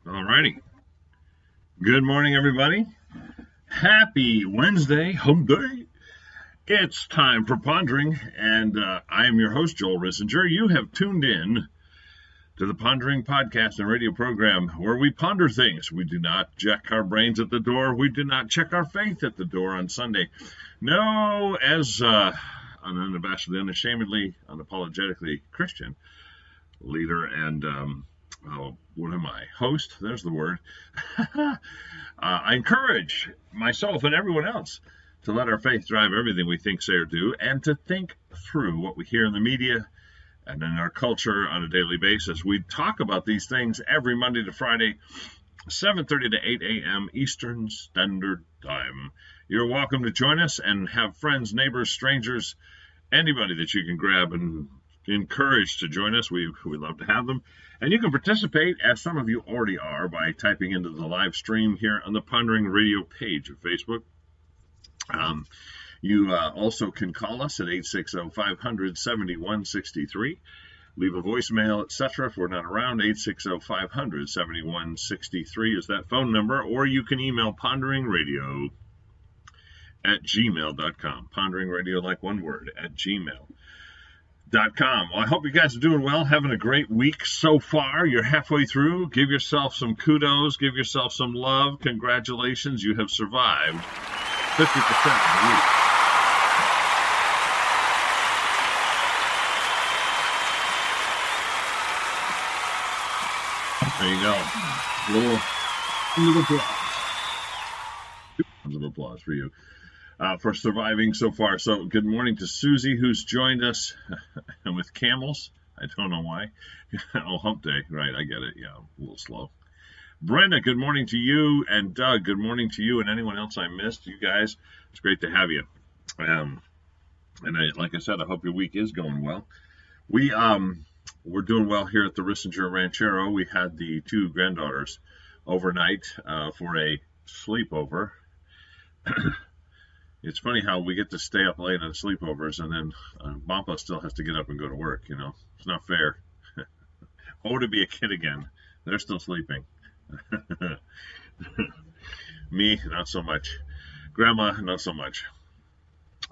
All righty. Good morning, everybody. Happy Wednesday, hump day. It's time for Pondering, and I am your host, Joel Rissinger. You have tuned in to the Pondering podcast and radio program where we ponder things. We do not jack our brains at the door. We do not check our faith at the door on Sunday. No, as an unabashedly, unashamedly, unapologetically Christian leader and what am I? Host? There's the word. I encourage myself and everyone else to let our faith drive everything we think, say, or do, and to think through what we hear in the media and in our culture on a daily basis. We talk about these things every Monday to Friday, 7:30 to 8 a.m. Eastern Standard Time. You're welcome to join us and have friends, neighbors, strangers, anybody that you can grab and encourage to join us. We love to have them. And you can participate, as some of you already are, by typing into the live stream here on the Pondering Radio page of Facebook. You also can call us at 860-500-7163. Leave a voicemail, etc. If we're not around, 860-500-7163 is that phone number. Or you can email ponderingradio@gmail.com. Pondering Radio, like one word, at gmail.com. Well, I hope you guys are doing well, having a great week so far. You're halfway through. Give yourself some kudos. Give yourself some love. Congratulations. You have survived 50% of the week. There you go. Little applause. Rounds of applause for you. For surviving so far. So good morning to Susie, who's joined us with camels. I don't know why. Oh, hump day. Right, I get it. Yeah, a little slow. Brenda, good morning to you. And Doug, good morning to you and anyone else I missed. You guys, it's great to have you. Like I said, I hope your week is going well. We're doing well here at the Rissinger Ranchero. We had the two granddaughters overnight for a sleepover. It's funny how we get to stay up late on sleepovers, and then Bampa still has to get up and go to work, you know. It's not fair. Oh, to be a kid again. They're still sleeping. Me, not so much. Grandma, not so much.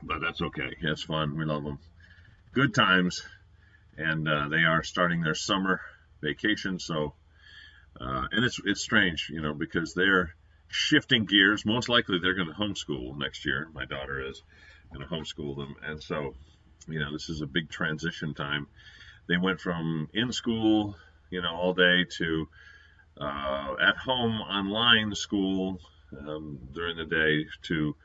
But that's okay. It's fun. We love them. Good times. And they are starting their summer vacation, so... and it's strange, you know, because they're shifting gears. Most likely they're going to homeschool next year. My daughter is going to homeschool them. And so, you know, this is a big transition time. They went from in school, you know, all day to at home online school during the day to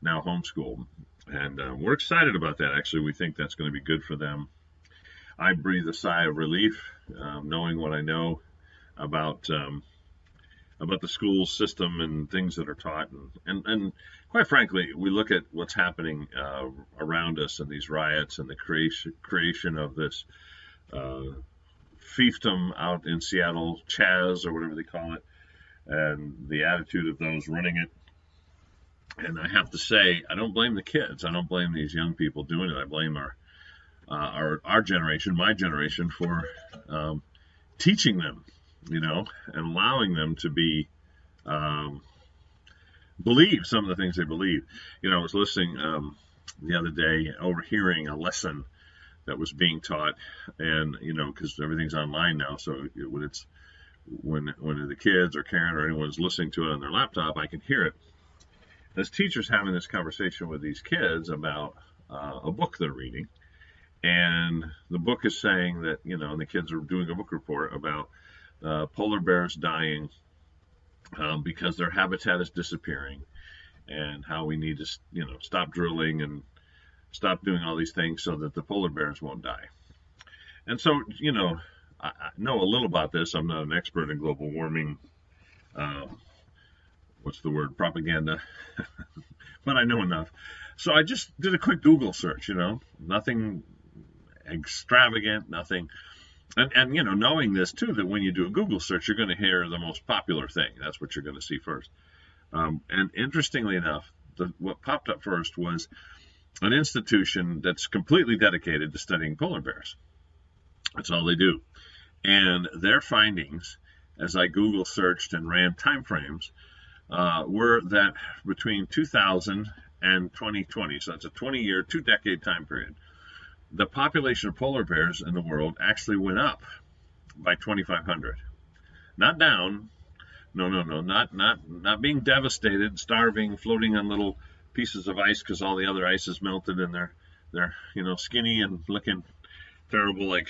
now homeschool. And we're excited about that. Actually, we think that's going to be good for them. I breathe a sigh of relief knowing what I know about the school system and things that are taught. And quite frankly, we look at what's happening around us and these riots and the creation of this fiefdom out in Seattle, Chaz or whatever they call it, and the attitude of those running it. And I have to say, I don't blame the kids. I don't blame these young people doing it. I blame our generation, my generation, for teaching them, you know, and allowing them to believe some of the things they believe. You know, I was listening the other day, overhearing a lesson that was being taught, and, you know, because everything's online now, so when the kids or Karen or anyone's listening to it on their laptop, I can hear it. This teacher's having this conversation with these kids about a book they're reading, and the book is saying that, you know, and the kids are doing a book report about polar bears dying because their habitat is disappearing, and how we need to, you know, stop drilling and stop doing all these things so that the polar bears won't die. And so, you know, I know a little about this. I'm not an expert in global warming, propaganda, but I know enough. So I just did a quick Google search, you know, nothing extravagant, nothing. And you know, knowing this too, that when you do a Google search, you're going to hear the most popular thing. That's what you're going to see first. And interestingly enough, what popped up first was an institution that's completely dedicated to studying polar bears. That's all they do. And their findings as I Google searched and ran timeframes, were that between 2000 and 2020, so that's a 20-year, 2-decade time period, the population of polar bears in the world actually went up by 2,500. Not down. No, not being devastated, starving, floating on little pieces of ice because all the other ice is melted and they're skinny and looking terrible like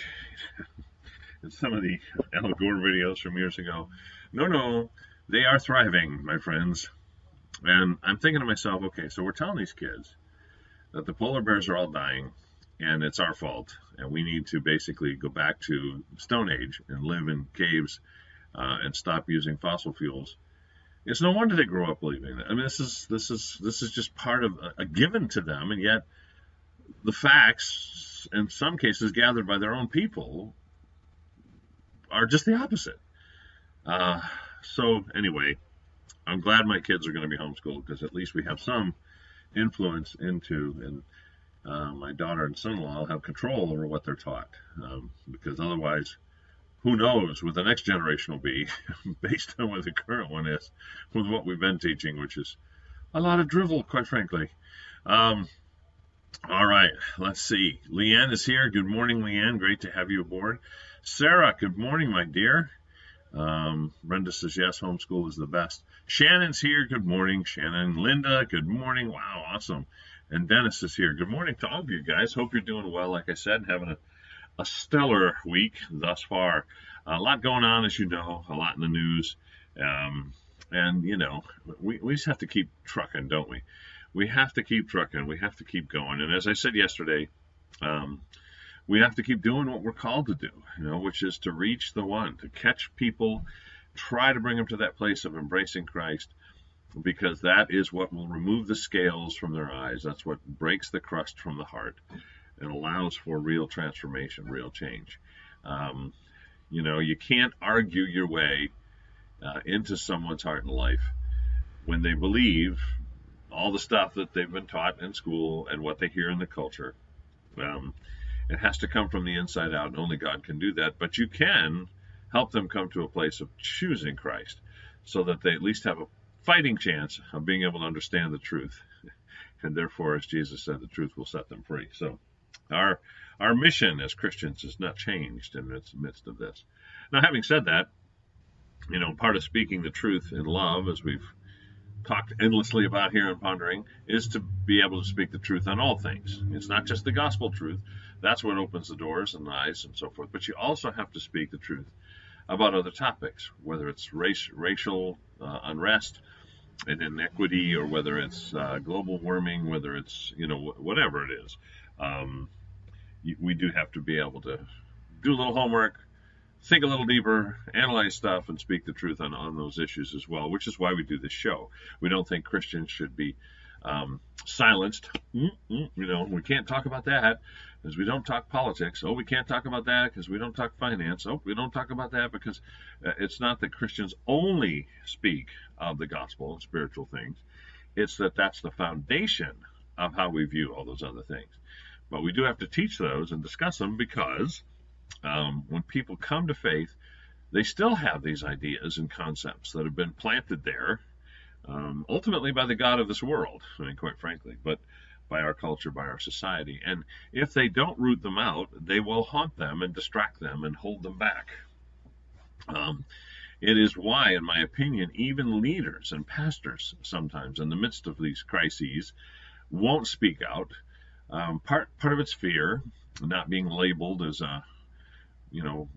in some of the Al Gore videos from years ago. No, they are thriving, my friends. And I'm thinking to myself, okay, so we're telling these kids that the polar bears are all dying and it's our fault and we need to basically go back to Stone Age and live in caves and stop using fossil fuels. It's no wonder they grow up believing that. I mean, this is just part of a given to them, and yet the facts, in some cases gathered by their own people, are just the opposite. So anyway, I'm glad my kids are going to be homeschooled because at least we have some influence into, and my daughter and son-in-law have control over what they're taught. Because otherwise, who knows what the next generation will be based on what the current one is with what we've been teaching, which is a lot of drivel, quite frankly. All right, let's see. Leanne is here. Good morning, Leanne. Great to have you aboard. Sarah, good morning, my dear. Brenda says, yes, homeschool is the best. Shannon's here. Good morning, Shannon. Linda, good morning. Wow, awesome. And Dennis is here. Good morning to all of you guys. Hope you're doing well, like I said, having a stellar week thus far. A lot going on, as you know, a lot in the news. And, we just have to keep trucking, don't we? We have to keep trucking. We have to keep going. And as I said yesterday, we have to keep doing what we're called to do, which is to reach the one, to catch people, try to bring them to that place of embracing Christ, because that is what will remove the scales from their eyes. That's what breaks the crust from the heart and allows for real transformation, real change. You can't argue your way into someone's heart and life when they believe all the stuff that they've been taught in school and what they hear in the culture. It has to come from the inside out, and only God can do that. But you can help them come to a place of choosing Christ so that they at least have a fighting chance of being able to understand the truth. And therefore, as Jesus said, the truth will set them free. So our mission as Christians has not changed in the midst of this. Now, having said that, part of speaking the truth in love, as we've talked endlessly about here in Pondering, is to be able to speak the truth on all things. It's not just the gospel truth. That's what opens the doors and the eyes and so forth. But you also have to speak the truth about other topics, whether it's racial unrest and inequity, or whether it's global warming, whether it's, whatever it is. We do have to be able to do a little homework, think a little deeper, analyze stuff, and speak the truth on those issues as well, which is why we do this show. We don't think Christians should be silenced. We can't talk about that because we don't talk politics. Oh, we can't talk about that because we don't talk finance. Oh, we don't talk about that because it's not that Christians only speak of the gospel and spiritual things. It's that that's the foundation of how we view all those other things. But we do have to teach those and discuss them because when people come to faith, they still have these ideas and concepts that have been planted there, ultimately by the God of this world, quite frankly, but by our culture, by our society. And if they don't root them out, they will haunt them and distract them and hold them back. It is why, in my opinion, even leaders and pastors sometimes in the midst of these crises won't speak out. Part of it's fear, not being labeled as a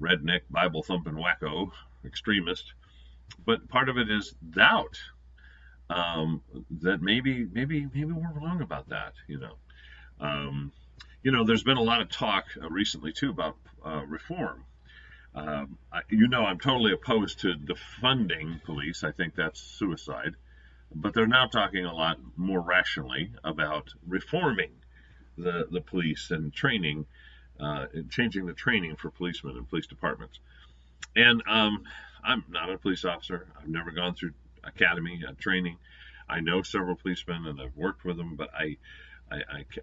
redneck, Bible thumping wacko extremist, but part of it is doubt that maybe we're wrong about that. There's been a lot of talk recently too about reform. I'm totally opposed to defunding police. I think that's suicide. But they're now talking a lot more rationally about reforming the police and training. Changing the training for policemen and police departments. And I'm not a police officer. I've never gone through academy training. I know several policemen and I've worked with them, but I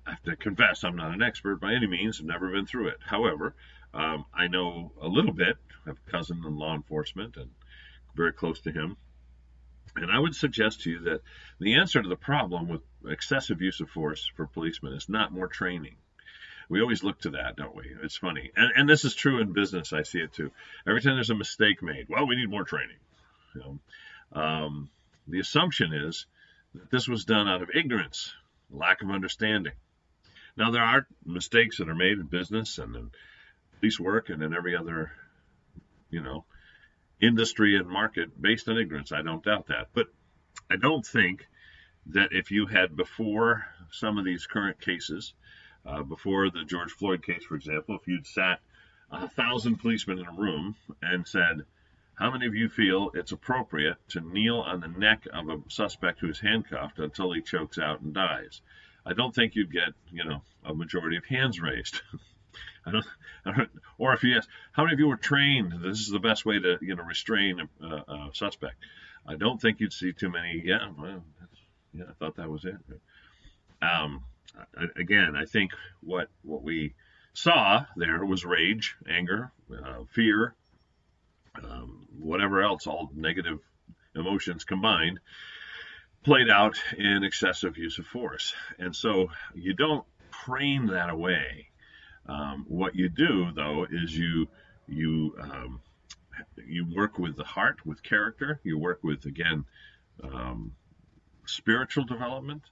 have to confess I'm not an expert by any means. I've never been through it. However, I know a little bit. I have a cousin in law enforcement, and very close to him. And I would suggest to you that the answer to the problem with excessive use of force for policemen is not more training. We always look to that, don't we? It's funny. And this is true in business. I see it too. Every time there's a mistake made, well, we need more training. You know? The assumption is that this was done out of ignorance, lack of understanding. Now, there are mistakes that are made in business and in police work and in every other, industry and market based on ignorance. I don't doubt that. But I don't think that if you had, before some of these current cases, before the George Floyd case, for example, if you'd sat 1,000 policemen in a room and said, how many of you feel it's appropriate to kneel on the neck of a suspect who is handcuffed until he chokes out and dies? I don't think you'd get, a majority of hands raised. Or if you ask, how many of you were trained this is the best way to, restrain a suspect? I don't think you'd see too many. Yeah, well, I thought that was it. Again, I think what we saw there was rage, anger, fear, whatever else, all negative emotions combined, played out in excessive use of force. And so you don't train that away. What you do, though, is you work with the heart, with character. You work with, again, spiritual development,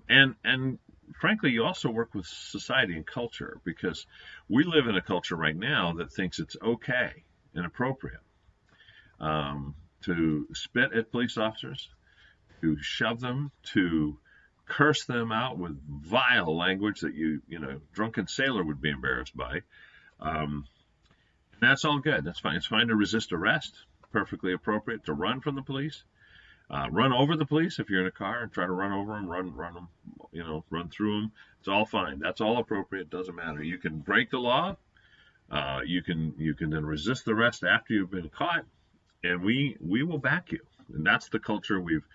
and frankly, you also work with society and culture, because we live in a culture right now that thinks it's okay and appropriate to spit at police officers, to shove them, to curse them out with vile language that drunken sailor would be embarrassed by. That's all good. That's fine. It's fine to resist arrest. Perfectly appropriate to run from the police. Run over the police if you're in a car and try to run over them, run them, run through them. It's all fine. That's all appropriate. Doesn't matter. You can break the law. You can then resist the arrest after you've been caught, and we will back you. And that's the culture we've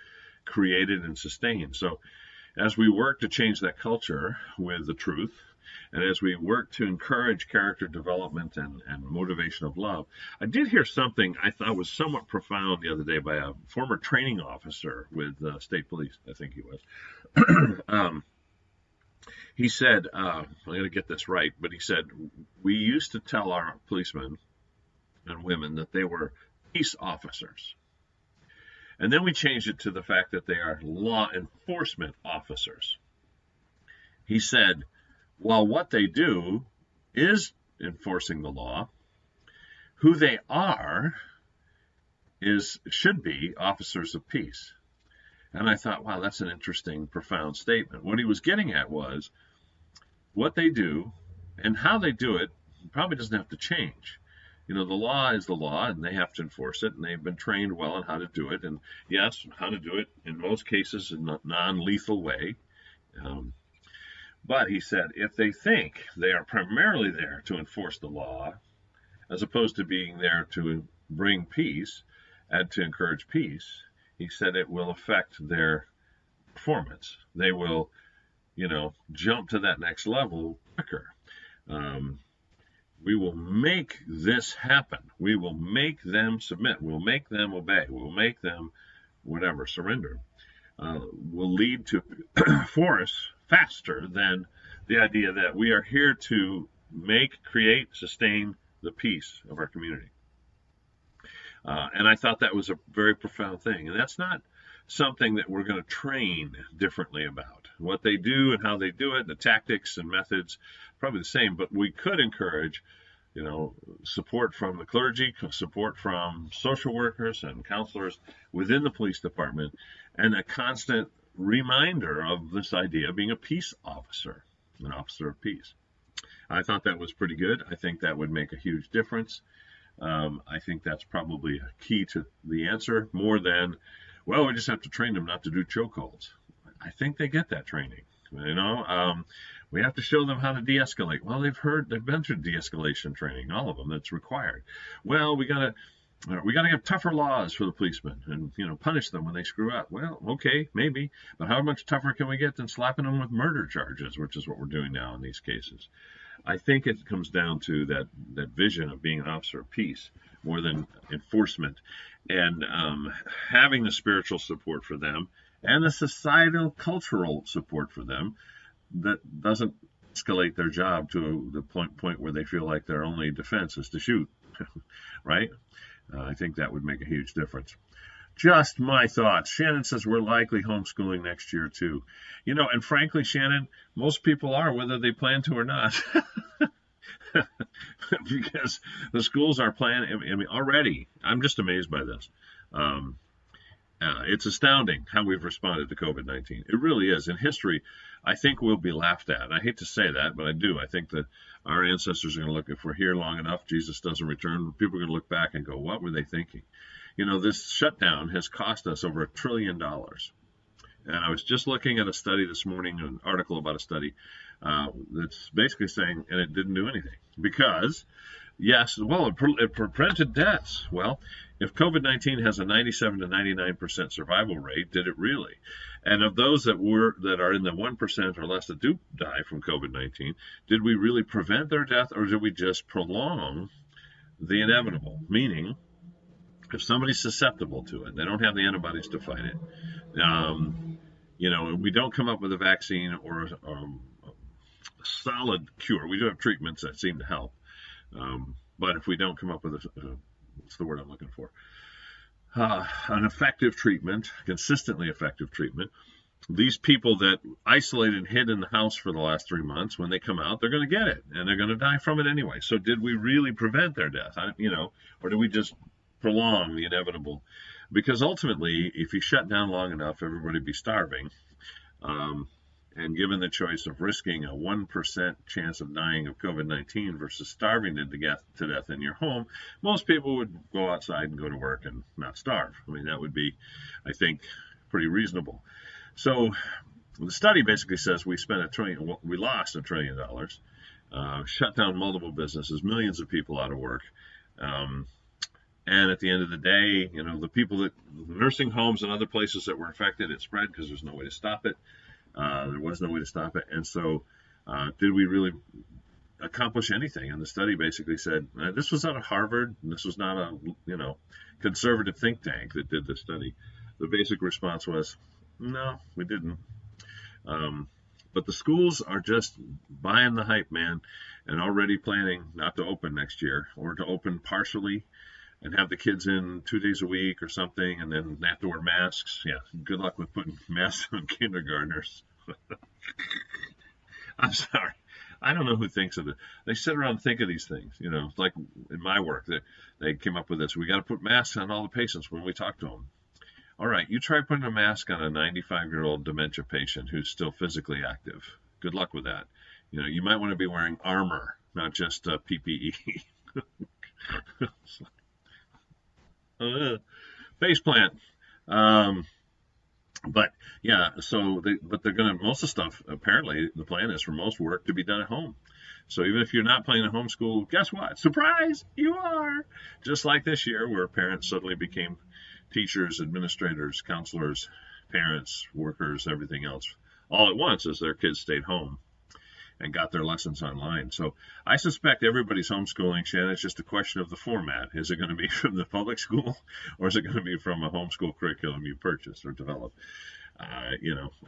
created and sustained. So as we work to change that culture with the truth, and as we work to encourage character development and motivation of love, I did hear something I thought was somewhat profound the other day by a former training officer with state police, I think he was. He said, I'm going to get this right, but he said, we used to tell our policemen and women that they were peace officers. And then we changed it to the fact that they are law enforcement officers. He said, while what they do is enforcing the law, who they are should be officers of peace. And I thought, wow, that's an interesting, profound statement. What he was getting at was what they do and how they do it probably doesn't have to change. The law is the law, and they have to enforce it, and they've been trained well on how to do it. And yes, how to do it in most cases in a non-lethal way. But he said, if they think they are primarily there to enforce the law, as opposed to being there to bring peace and to encourage peace, he said it will affect their performance. They will, jump to that next level quicker. We will make this happen. We will make them submit. We'll make them obey. We'll make them, surrender. Will lead to force faster than the idea that we are here to create, sustain the peace of our community. And I thought that was a very profound thing. And that's not something that we're going to train differently about. What they do and how they do it, the tactics and methods, probably the same, but we could encourage, support from the clergy, support from social workers and counselors within the police department, and a constant reminder of this idea of being a peace officer, an officer of peace. I thought that was pretty good. I think that would make a huge difference. I think that's probably a key to the answer, more than, we just have to train them not to do chokeholds. I think they get that training. We have to show them how to de-escalate. Well, they've been through de-escalation training, all of them. That's required. Well, we gotta have tougher laws for the policemen and punish them when they screw up. Well, okay, maybe, but how much tougher can we get than slapping them with murder charges, which is what we're doing now in these cases? I think it comes down to that vision of being an officer of peace more than enforcement, and having the spiritual support for them and the societal cultural support for them that doesn't escalate their job to the point where they feel like their only defense is to shoot, right? I think that would make a huge difference. Just my thoughts. Shannon says we're likely homeschooling next year too. And frankly, Shannon, most people are, whether they plan to or not. Because the schools are planning. I mean, already, I'm just amazed by this. It's astounding how we've responded to COVID-19. It really is. In history, I think we'll be laughed at. I hate to say that, but I do. I think that our ancestors are going to look, if we're here long enough, Jesus doesn't return, people are going to look back and go, what were they thinking? This shutdown has cost us over $1 trillion. And I was just looking at a study this morning, an article about a study that's basically saying, and it didn't do anything. Because, yes, well, it prevented deaths. Well, if COVID-19 has a 97 to 99% survival rate, did it really? And of those that are in the 1% or less that do die from COVID-19, did we really prevent their death, or did we just prolong the inevitable? Meaning, if somebody's susceptible to it, they don't have the antibodies to fight it. We don't come up with a vaccine or a solid cure. We do have treatments that seem to help. But if we don't come up with what's the word I'm looking for? An effective treatment, consistently effective treatment, these people that isolated and hid in the house for the last 3 months, when they come out, they're going to get it, and they're going to die from it anyway. So did we really prevent their death? Or did we just prolong the inevitable? Because ultimately, if you shut down long enough, everybody would be starving. And given the choice of risking a 1% chance of dying of COVID-19 versus starving to death in your home, most people would go outside and go to work and not starve. I mean, that would be, I think, pretty reasonable. So the study basically says we lost $1 trillion, shut down multiple businesses, millions of people out of work. And at the end of the day, the people that nursing homes and other places that were affected, it spread because there's no way to stop it. There was no way to stop it. And so did we really accomplish anything? And the study basically said, this was out of Harvard. This was not a, conservative think tank that did this study. The basic response was, no, we didn't. But the schools are just buying the hype, man, and already planning not to open next year, or to open partially and have the kids in 2 days a week or something, and then they have to wear masks. Yeah, good luck with putting masks on kindergartners. I'm sorry. I don't know who thinks of it. They sit around and think of these things. Like in my work, they came up with this. We got to put masks on all the patients when we talk to them. All right, you try putting a mask on a 95-year-old dementia patient who's still physically active. Good luck with that. You might want to be wearing armor, not just PPE. Faceplant. But yeah, they're going to, most of the stuff, apparently the plan is for most work to be done at home. So even if you're not planning to homeschool, guess what? Surprise, you are. Just like this year, where parents suddenly became teachers, administrators, counselors, parents, workers, everything else, all at once as their kids stayed home and got their lessons online. So I suspect everybody's homeschooling, Shannon. It's just a question of the format. Is it going to be from the public school, or is it going to be from a homeschool curriculum you purchased or developed? I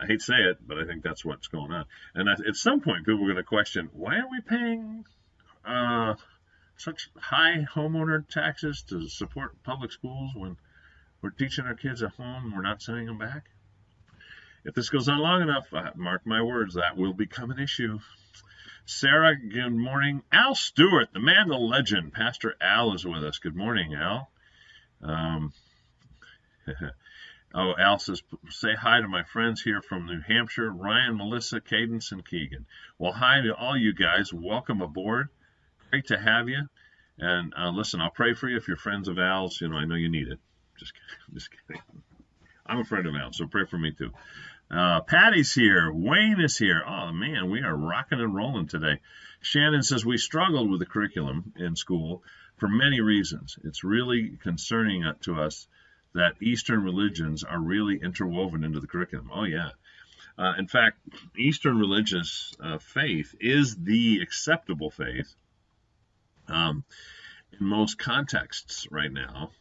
hate to say it, but I think that's what's going on. And at some point, people are going to question, why are we paying such high homeowner taxes to support public schools when we're teaching our kids at home and we're not sending them back? If this goes on long enough, mark my words, that will become an issue. Sarah, good morning. Al Stewart, the man, the legend. Pastor Al is with us. Good morning, Al. Al says, say hi to my friends here from New Hampshire, Ryan, Melissa, Cadence, and Keegan. Well, hi to all you guys. Welcome aboard. Great to have you. And listen, I'll pray for you if you're friends of Al's. I know you need it. Just kidding. I'm a friend of Al, so pray for me too. Patty's here. Wayne is here. Oh, man, we are rocking and rolling today. Shannon says we struggled with the curriculum in school for many reasons. It's really concerning to us that Eastern religions are really interwoven into the curriculum. Oh, yeah. In fact, Eastern religious faith is the acceptable faith. in most contexts right now,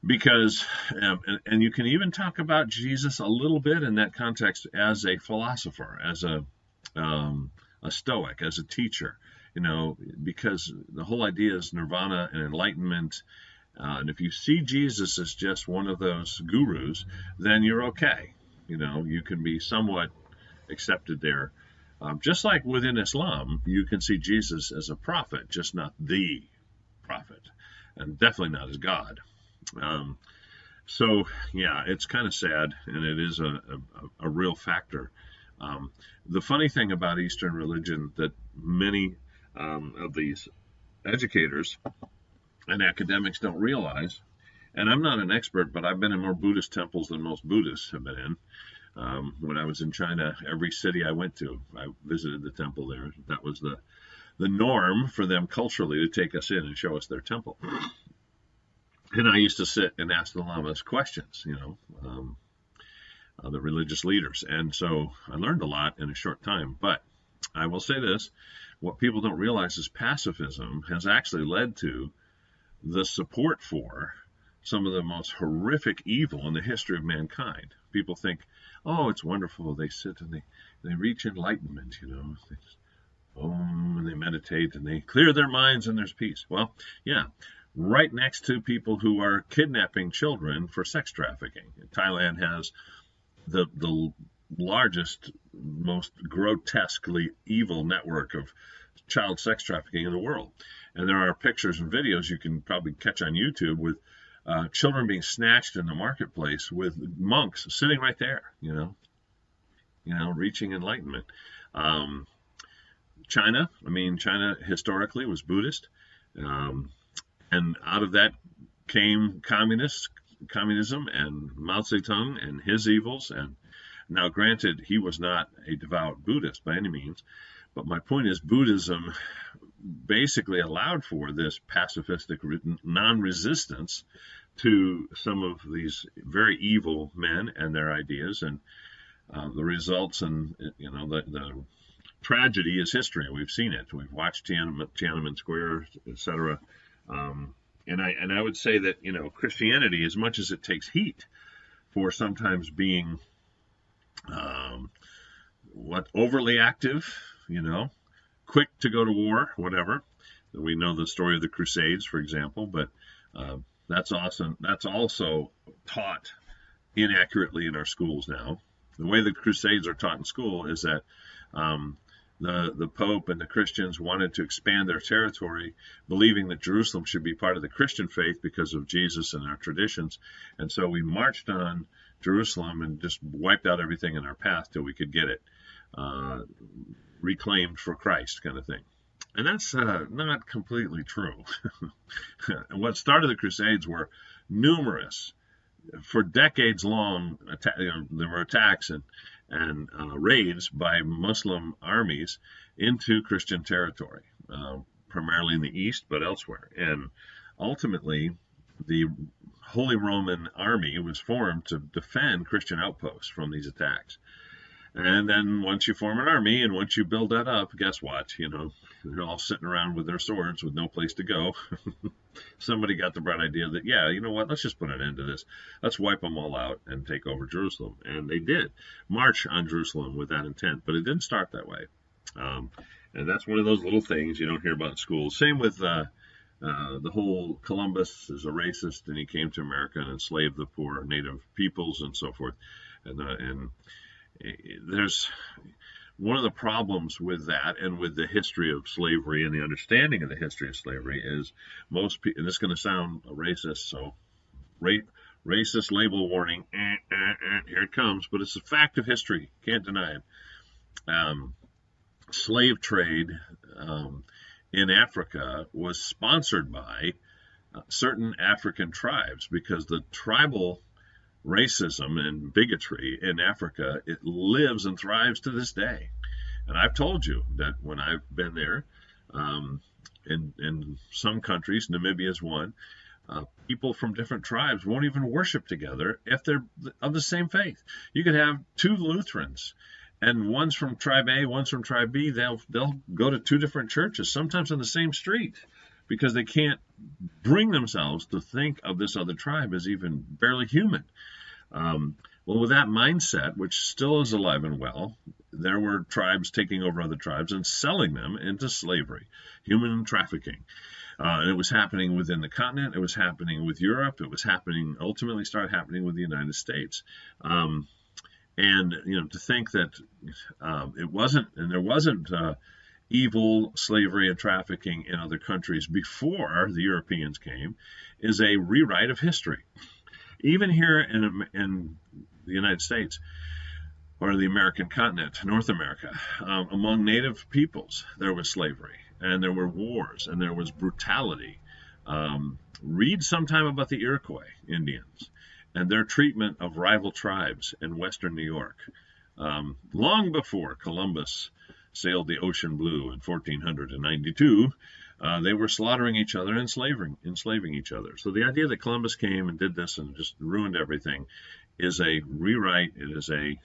because and you can even talk about Jesus a little bit in that context as a philosopher, as a stoic, as a teacher, because the whole idea is nirvana and enlightenment. And if you see Jesus as just one of those gurus, then you're okay. You can be somewhat accepted there. Just like within Islam, you can see Jesus as a prophet, just not the prophet, and definitely not as God. So yeah, it's kind of sad, and it is a real factor. The funny thing about Eastern religion that many of these educators and academics don't realize, and I'm not an expert, but I've been in more Buddhist temples than most Buddhists have been in. When I was in China, every city I went to, I visited the temple there. That was the norm for them culturally, to take us in and show us their temple. And I used to sit and ask the lamas questions, the religious leaders. And so I learned a lot in a short time. But I will say this, what people don't realize is pacifism has actually led to the support for some of the most horrific evil in the history of mankind. People think, oh, it's wonderful. They sit and they reach enlightenment, They just and they meditate and they clear their minds and there's peace. Well, yeah, right next to people who are kidnapping children for sex trafficking. Thailand has the largest, most grotesquely evil network of child sex trafficking in the world. And there are pictures and videos you can probably catch on YouTube with children being snatched in the marketplace with monks sitting right there, reaching enlightenment. China historically was Buddhist, and out of that came communism and Mao Zedong and his evils. And now, granted, he was not a devout Buddhist by any means, but my point is Buddhism basically allowed for this pacifistic non-resistance to some of these very evil men and their ideas, and the results, and the tragedy is history. We've seen it. We've watched Tiananmen Square, etc. And I would say that Christianity, as much as it takes heat for sometimes being overly active, quick to go to war, whatever. We know the story of the Crusades, for example, but that's awesome. That's also taught inaccurately in our schools now. The way the Crusades are taught in school is that the Pope and the Christians wanted to expand their territory, believing that Jerusalem should be part of the Christian faith because of Jesus and our traditions. And so we marched on Jerusalem and just wiped out everything in our path till we could get it reclaimed for Christ, kind of thing. And that's not completely true. What started the Crusades were numerous, for decades long, there were attacks and raids by Muslim armies into Christian territory, primarily in the East, but elsewhere. And ultimately, the Holy Roman Army was formed to defend Christian outposts from these attacks. And then once you form an army and once you build that up, guess what? They're all sitting around with their swords with no place to go. Somebody got the bright idea that, yeah, you know what? Let's just put an end to this. Let's wipe them all out and take over Jerusalem. And they did march on Jerusalem with that intent, but it didn't start that way. And that's one of those little things you don't hear about in schools. Same with the whole Columbus is a racist and he came to America and enslaved the poor native peoples and so forth. And there's one of the problems with that and with the history of slavery and the understanding of the history of slavery is most people, and this is going to sound racist, so racist label warning, here it comes, but it's a fact of history, can't deny it. Slave trade in Africa was sponsored by certain African tribes because the tribal racism and bigotry in Africa, it lives and thrives to this day. And I've told you that when I've been there, in some countries, Namibia is one, people from different tribes won't even worship together if they're of the same faith. You could have two Lutherans, and one's from tribe A, one's from tribe B. They'll go to two different churches, sometimes on the same street, because they can't bring themselves to think of this other tribe as even barely human. Well, with that mindset, which still is alive and well, there were tribes taking over other tribes and selling them into slavery, human trafficking. And it was happening within the continent. It was happening with Europe. It was ultimately started happening with the United States. And, to think that there wasn't evil slavery and trafficking in other countries before the Europeans came is a rewrite of history. Even here in the United States, or the American continent, North America, among native peoples, there was slavery, and there were wars, and there was brutality. Read sometime about the Iroquois Indians and their treatment of rival tribes in western New York. Long before Columbus sailed the ocean blue in 1492, they were slaughtering each other and enslaving each other. So the idea that Columbus came and did this and just ruined everything is a rewrite. It is a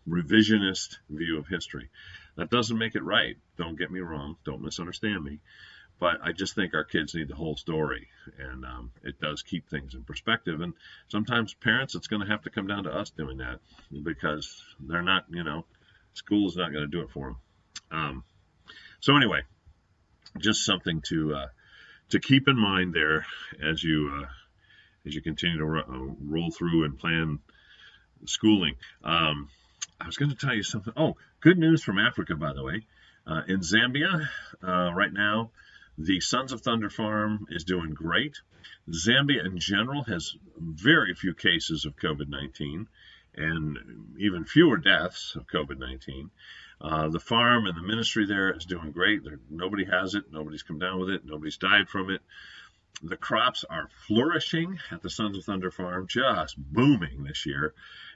revisionist view of history. That doesn't make it right. Don't get me wrong. Don't misunderstand me. But I just think our kids need the whole story, and it does keep things in perspective. And sometimes parents, it's going to have to come down to us doing that, because they're not, school is not going to do it for them. So anyway, just something to keep in mind there as you continue to roll through and plan schooling. I was going to tell you something. Oh, good news from Africa, by the way. In Zambia, right now, the Sons of Thunder Farm is doing great. Zambia in general has very few cases of COVID-19 and even fewer deaths of COVID-19. The farm and the ministry there is doing great. Nobody has it. Nobody's come down with it. Nobody's died from it. The crops are flourishing at the Sons of Thunder Farm, just booming this year.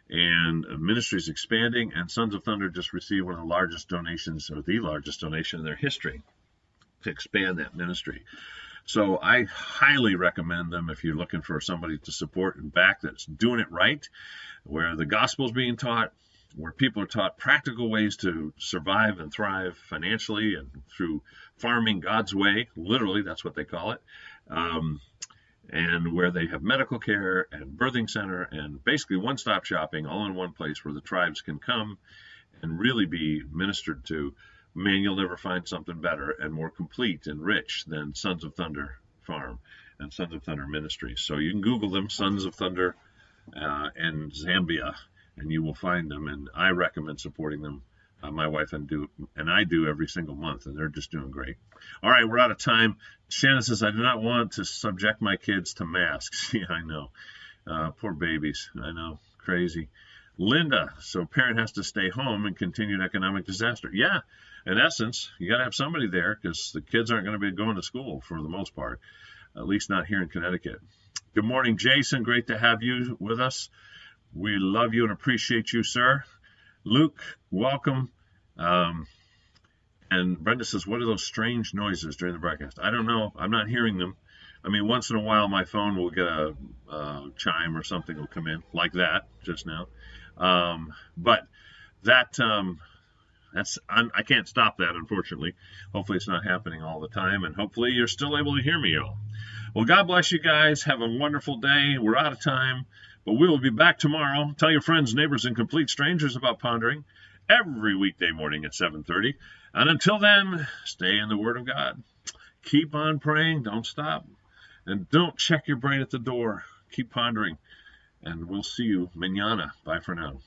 And ministry's expanding, and Sons of Thunder just received one of the largest donations, or the largest donation in their history, to expand that ministry. So I highly recommend them if you're looking for somebody to support and back that's doing it right, where the gospel is being taught, where people are taught practical ways to survive and thrive financially and through farming God's way. Literally, that's what they call it. And where they have medical care and birthing center and basically one-stop shopping all in one place where the tribes can come and really be ministered to. Man, you'll never find something better and more complete and rich than Sons of Thunder Farm and Sons of Thunder Ministries. So you can Google them, Sons of Thunder and Zambia, and you will find them. And I recommend supporting them. My wife and I do every single month, and they're just doing great. All right, we're out of time. Shannon says, I do not want to subject my kids to masks. Yeah, I know. Poor babies. I know. Crazy. Linda, so parent has to stay home and continue an economic disaster. Yeah, in essence, you got to have somebody there because the kids aren't going to be going to school for the most part, at least not here in Connecticut. Good morning, Jason. Great to have you with us. We love you and appreciate you, sir. Luke, welcome. And Brenda says, what are those strange noises during the broadcast? I don't know. I'm not hearing them. I mean, once in a while, my phone will get a chime or something will come in like that just now. But that I can't stop that, unfortunately. Hopefully it's not happening all the time, and hopefully you're still able to hear me, y'all. Well, God bless you guys. Have a wonderful day. We're out of time, but we will be back tomorrow. Tell your friends, neighbors, and complete strangers about Pondering every weekday morning at 7:30. And until then, stay in the Word of God. Keep on praying. Don't stop. And don't check your brain at the door. Keep pondering. And we'll see you mañana. Bye for now.